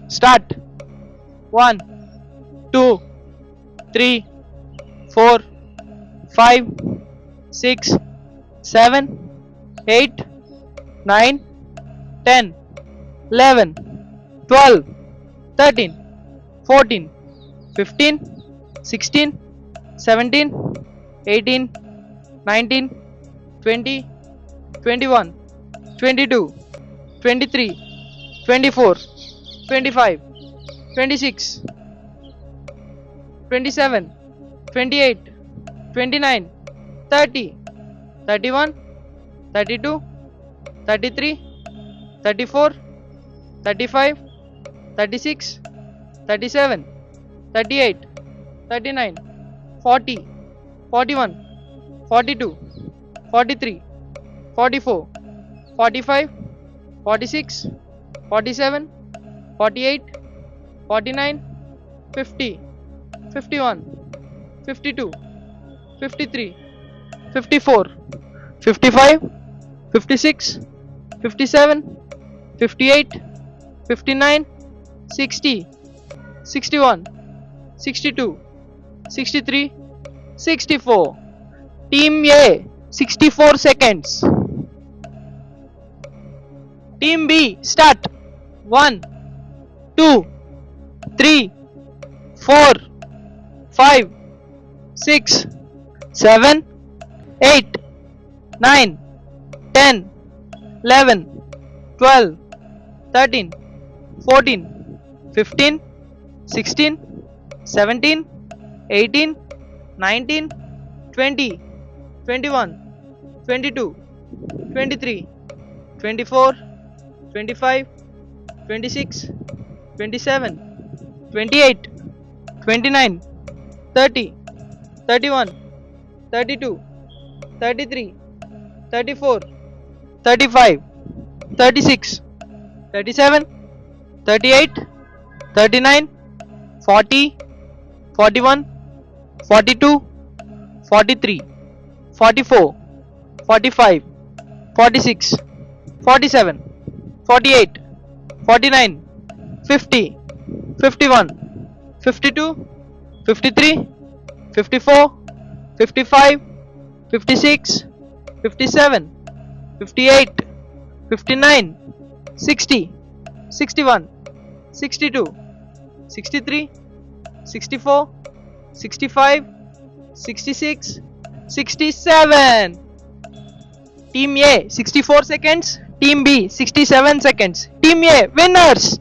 Start. 1, 2, 3, 4, 5, 6, 7, 8, 9, 10, 11, 12, 13, 14, 15, 16, 17, 18, 19, 20, 21, 22, 23, 24, 25, 26, 27, 28, 29, 30, 31, 32, 33, 34, 35, 36, 37, 38, 39, 40, 41, 42, 43, 44, 45, 46, 47, 48, 49, 50, 51, 52, 53, 54, 55, 56, 57, 58, 59, 60, 61, 62, 63, 64. Team A 64 seconds. Team B start. 1, 2, 3, 4, 5, 6, 7, 8, 9, 10, 11, 12, 13, 14, 15, 16, 17, 18, 19, 20, 21, 22, 23, 24, 25, 26, 27, 28, 29, 30, 31, 32, 33, 34, 35, 36, 37, 38, 39, 40, 41, 42, 43, 44, 45, 46, 47, 48, 49, 50, 51, 52, 53, 54, 55, 56, 57, 58, 59, 60, 61, 62, 63, 64, 65, 66, 67. Team A 64 seconds, Team B 67 seconds. Team A winners.